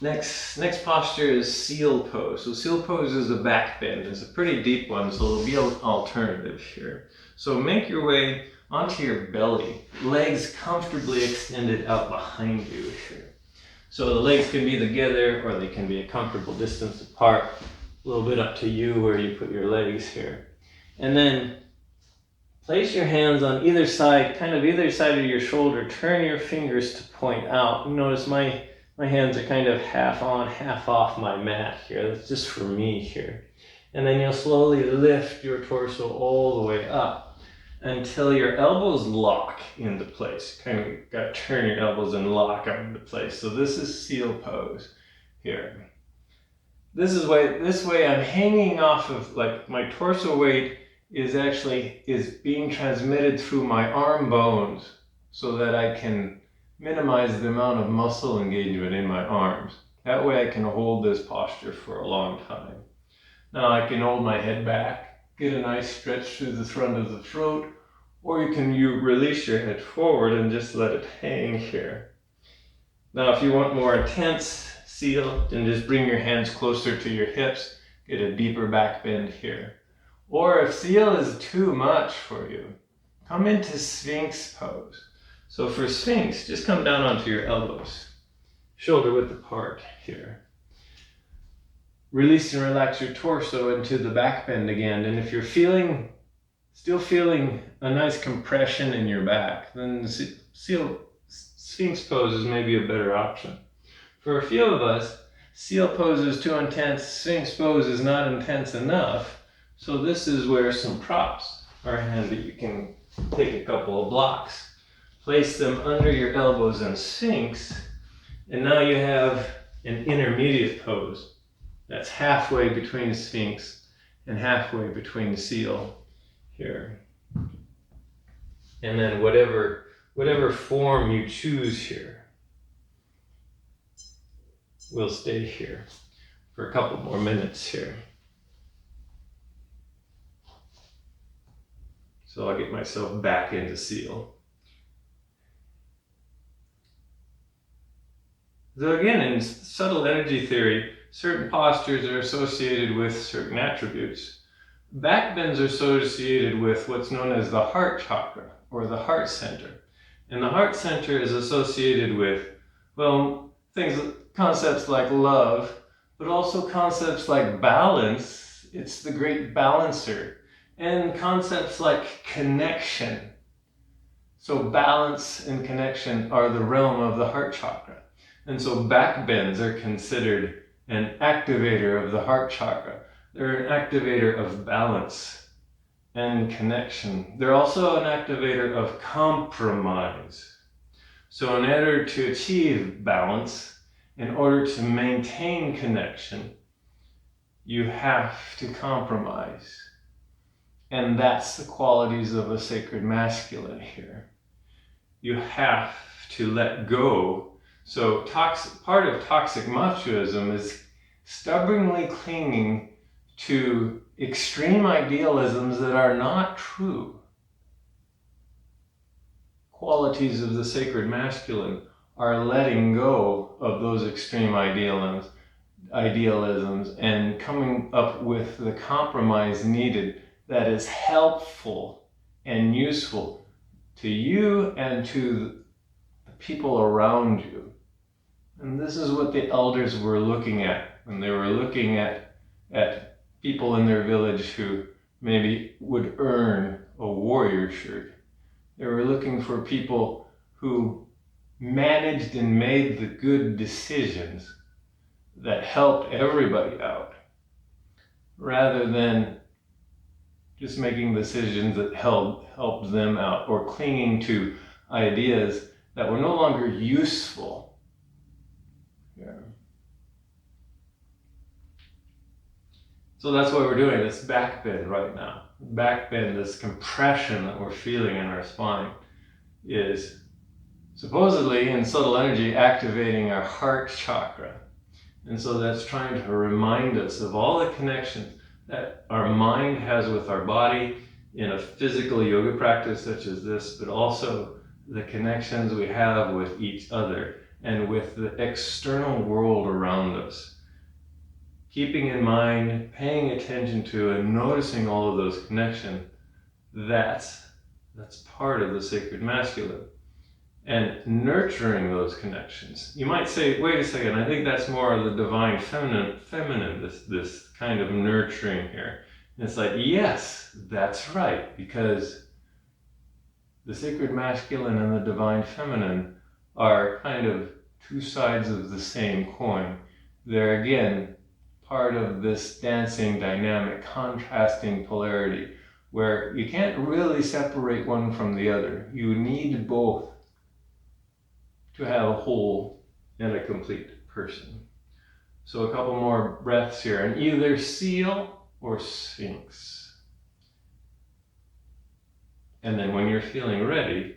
Next posture is seal pose. So seal pose is a back bend. It's a pretty deep one, so there'll be an alternative here. So make your way onto your belly, legs comfortably extended out behind you here. So the legs can be together or they can be a comfortable distance apart. A little bit up to you where you put your legs here. And then place your hands on either side, kind of either side of your shoulder. Turn your fingers to point out. Notice my hands are kind of half on, half off my mat here. That's just for me here. And then you'll slowly lift your torso all the way up until your elbows lock into place. Kind of got to turn your elbows and lock them into place. So this is seal pose here. This way I'm hanging off of, like, my torso weight is being transmitted through my arm bones so that I can minimize the amount of muscle engagement in my arms. That way I can hold this posture for a long time. Now I can hold my head back, get a nice stretch through the front of the throat, or you release your head forward and just let it hang here. Now if you want more intense seal, then just bring your hands closer to your hips, get a deeper back bend here. Or if seal is too much for you, come into Sphinx pose. So for Sphinx, just come down onto your elbows, shoulder width apart here. Release and relax your torso into the back bend again. And if you're still feeling a nice compression in your back, then Sphinx pose is maybe a better option. For a few of us, seal pose is too intense, Sphinx pose is not intense enough. So this is where some props are handy. You can take a couple of blocks, place them under your elbows in Sphinx, and now you have an intermediate pose that's halfway between Sphinx and halfway between Seal here. And then whatever form you choose here will stay here for a couple more minutes here. So I'll get myself back into seal. So again, in subtle energy theory, certain postures are associated with certain attributes. Back bends are associated with what's known as the heart chakra, or the heart center. And the heart center is associated with, well, concepts like love, but also concepts like balance. It's the great balancer. And concepts like connection. So balance and connection are the realm of the heart chakra. And so back bends are considered an activator of the heart chakra. They're an activator of balance and connection. They're also an activator of compromise. So in order to achieve balance, in order to maintain connection, you have to compromise. And that's the qualities of a sacred masculine here. You have to let go. So part of toxic machoism is stubbornly clinging to extreme idealisms that are not true. Qualities of the sacred masculine are letting go of those extreme idealisms and coming up with the compromise needed that is helpful and useful to you and to the people around you. And this is what the elders were looking at when they were looking at people in their village who maybe would earn a warrior shirt. They were looking for people who managed and made the good decisions that helped everybody out, rather than just making decisions that helped them out, or clinging to ideas that were no longer useful. Yeah. So that's why we're doing this back bend right now. Back bend, this compression that we're feeling in our spine, is supposedly in subtle energy activating our heart chakra. And so that's trying to remind us of all the connections that our mind has with our body in a physical yoga practice such as this, but also the connections we have with each other and with the external world around us. Keeping in mind, paying attention to, and noticing all of those connections, that's part of the sacred masculine. And nurturing those connections. You might say, wait a second, I think that's more of the divine feminine, this kind of nurturing here. And it's like, yes, that's right, because the sacred masculine and the divine feminine are kind of two sides of the same coin. They're, again, part of this dancing dynamic, contrasting polarity, where you can't really separate one from the other. You need both to have a whole and a complete person. So a couple more breaths here, and either seal or sphinx. And then when you're feeling ready,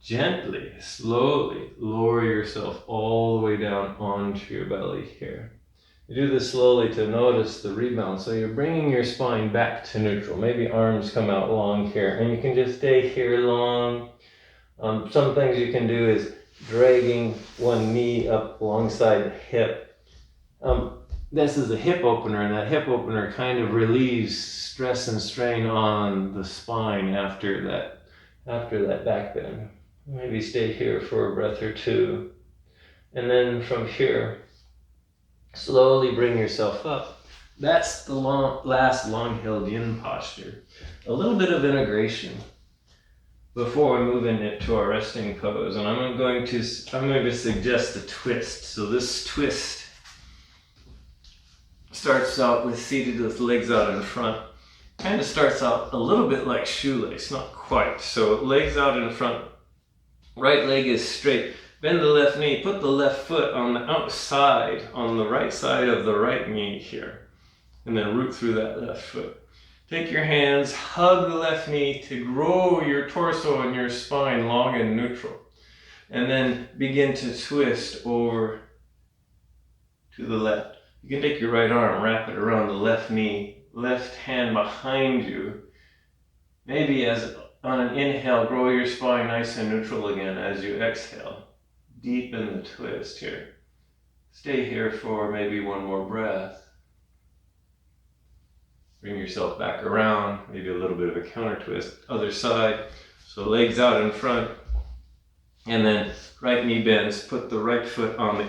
gently, slowly lower yourself all the way down onto your belly here. You do this slowly to notice the rebound. So you're bringing your spine back to neutral. Maybe arms come out long here, and you can just stay here long. Some things you can do is dragging one knee up alongside the hip. This is a hip opener, and that hip opener kind of relieves stress and strain on the spine after that back bend. Maybe stay here for a breath or two. And then from here, slowly bring yourself up. That's the last long-held yin posture. A little bit of integration before we move into our resting pose. And I'm going to suggest a twist. So this twist starts out with seated with legs out in front. Kind of starts out a little bit like shoelace, not quite. So legs out in front, right leg is straight. Bend the left knee, put the left foot on the outside, on the right side of the right knee here. And then root through that left foot. Take your hands, hug the left knee to grow your torso and your spine long and neutral. And then begin to twist over to the left. You can take your right arm, wrap it around the left knee, left hand behind you. Maybe as on an inhale, grow your spine nice and neutral again. As you exhale, deepen the twist here. Stay here for maybe one more breath. Bring yourself back around, maybe a little bit of a counter twist. Other side, so legs out in front. And then right knee bends, put the right foot on the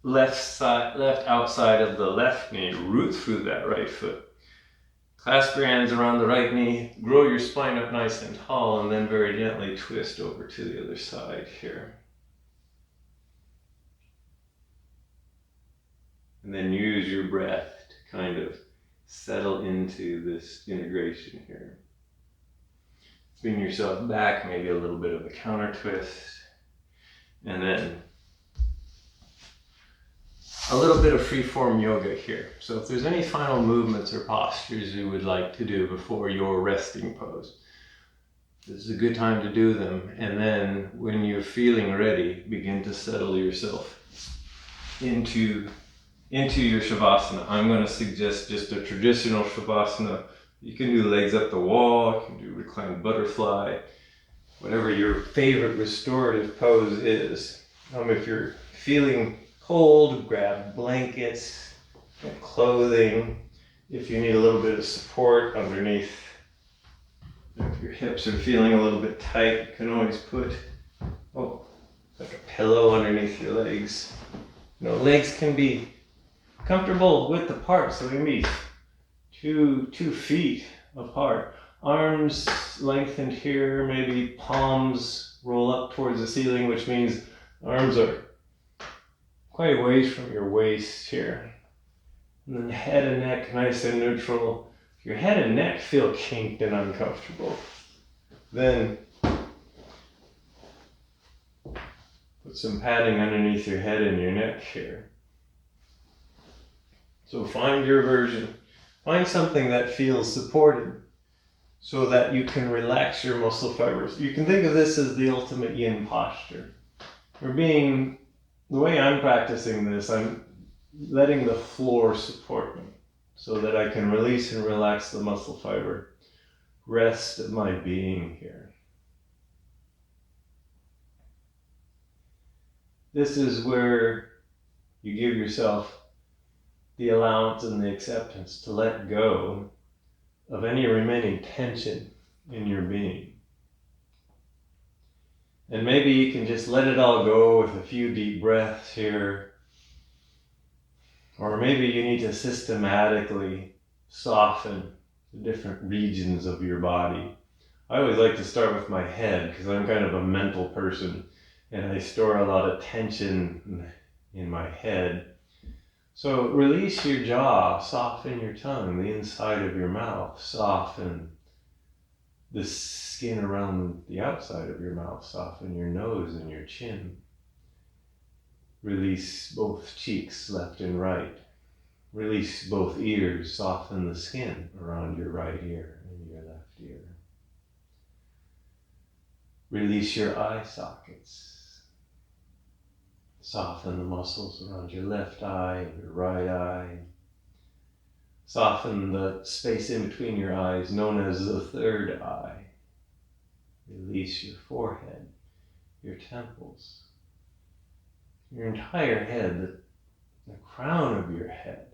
left side, left outside of the left knee, root through that right foot. Clasp your hands around the right knee, grow your spine up nice and tall, and then very gently twist over to the other side here. And then use your breath to kind of settle into this integration here. Bring yourself back, maybe a little bit of a counter twist. And then a little bit of free-form yoga here. So if there's any final movements or postures you would like to do before your resting pose, this is a good time to do them. And then when you're feeling ready, begin to settle yourself into your Shavasana. I'm going to suggest just a traditional Shavasana. You can do legs up the wall, you can do reclined butterfly, whatever your favorite restorative pose is. If you're feeling cold, grab blankets, get clothing. If you need a little bit of support underneath, if your hips are feeling a little bit tight, you can always put like a pillow underneath your legs. Legs can be comfortable width apart, so they can be 2 feet apart. Arms lengthened here, maybe palms roll up towards the ceiling, which means arms are quite a ways from your waist here. And then head and neck nice and neutral. If your head and neck feel kinked and uncomfortable, then put some padding underneath your head and your neck here. So find your version. Find something that feels supported so that you can relax your muscle fibers. You can think of this as the ultimate yin posture. The way I'm practicing this, I'm letting the floor support me so that I can release and relax the muscle fiber. Rest my being here. This is where you give yourself the allowance and the acceptance to let go of any remaining tension in your being. And maybe you can just let it all go with a few deep breaths here. Or maybe you need to systematically soften the different regions of your body. I always like to start with my head because I'm kind of a mental person and I store a lot of tension in my head. So release your jaw, soften your tongue, the inside of your mouth, soften the skin around the outside of your mouth, soften your nose and your chin. Release both cheeks, left and right. Release both ears, soften the skin around your right ear and your left ear. Release your eye sockets. Soften the muscles around your left eye and your right eye. Soften the space in between your eyes, known as the third eye. Release your forehead, your temples, your entire head, the crown of your head.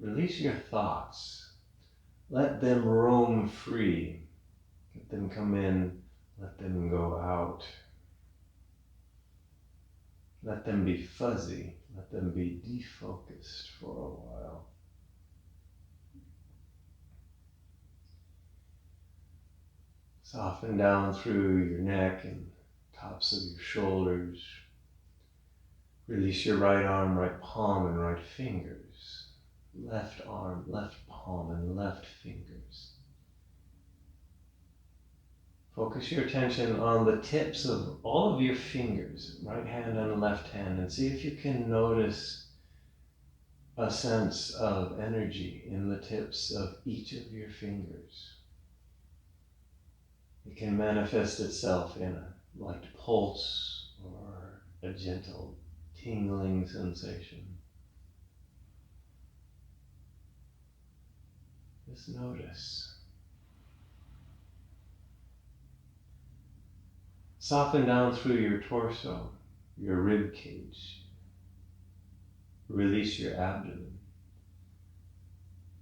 Release your thoughts. Let them roam free. Let them come in, let them go out. Let them be fuzzy. Let them be defocused for a while. Soften down through your neck and tops of your shoulders. Release your right arm, right palm, and right fingers. Left arm, left palm, and left fingers. Focus your attention on the tips of all of your fingers, right hand and left hand, and see if you can notice a sense of energy in the tips of each of your fingers. It can manifest itself in a light pulse or a gentle tingling sensation. Just notice. Soften down through your torso, your rib cage. Release your abdomen.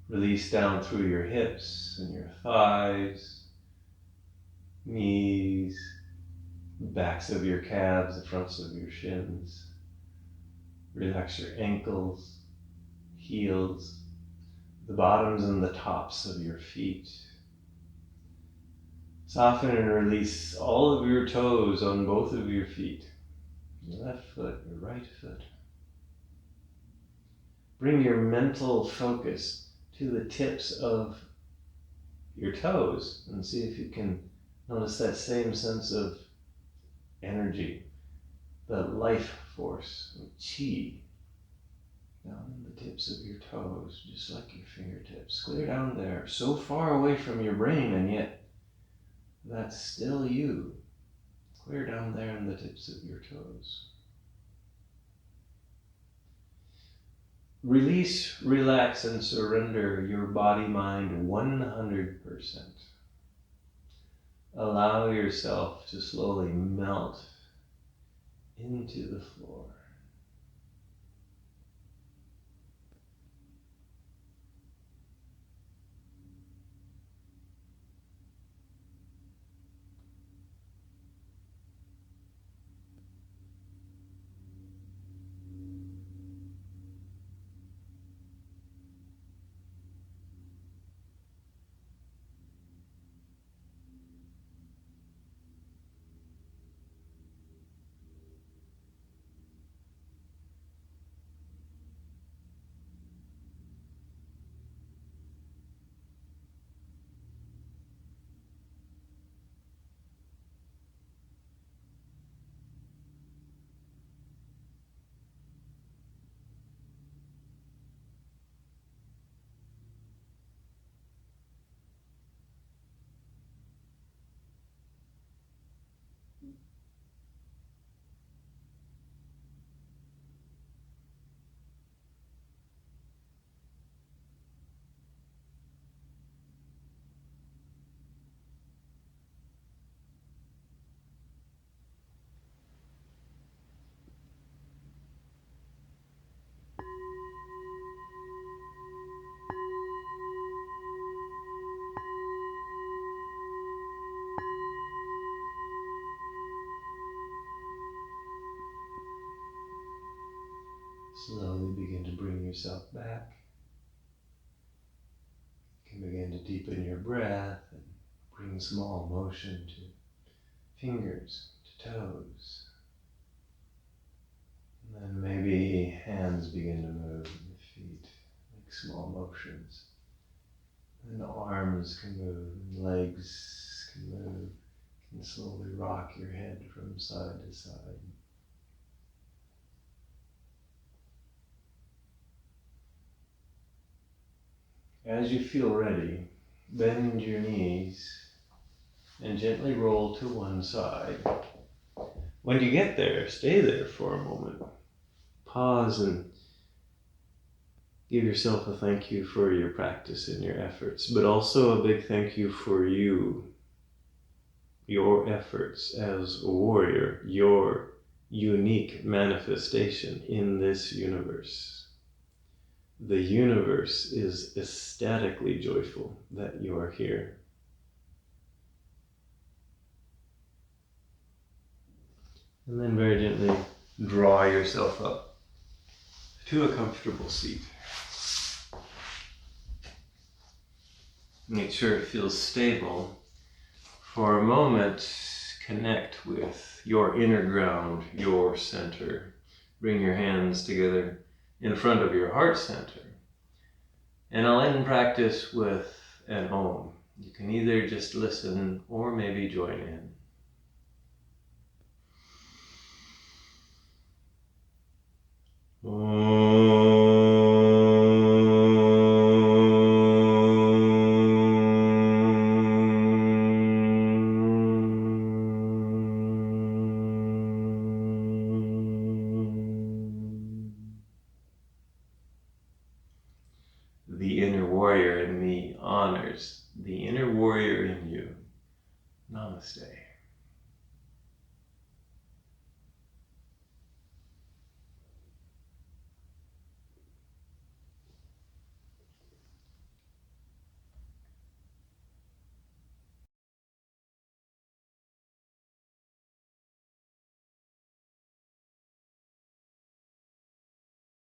Release down through your hips and your thighs, knees, backs of your calves, the fronts of your shins. Relax your ankles, heels, the bottoms and the tops of your feet. Soften and release all of your toes on both of your feet. Your left foot, your right foot. Bring your mental focus to the tips of your toes and see if you can notice that same sense of energy, the life force, chi, down in the tips of your toes, just like your fingertips. Clear down there, so far away from your brain, and yet that's still you. Clear down there in the tips of your toes. Release, relax, and surrender your body-mind 100%. Allow yourself to slowly melt into the floor. Slowly begin to bring yourself back. You can begin to deepen your breath and bring small motion to fingers, to toes. And then maybe hands begin to move, and feet make small motions. And arms can move, and legs can move. You can slowly rock your head from side to side. As you feel ready, bend your knees and gently roll to one side. When you get there, stay there for a moment. Pause and give yourself a thank you for your practice and your efforts, but also a big thank you for you, your efforts as a warrior, your unique manifestation in this universe. The universe is ecstatically joyful that you are here. And then very gently draw yourself up to a comfortable seat. Make sure it feels stable. For a moment, connect with your inner ground, your center. Bring your hands together in front of your heart center. And I'll end practice with an Om. You can either just listen or maybe join in. Om. Namaste.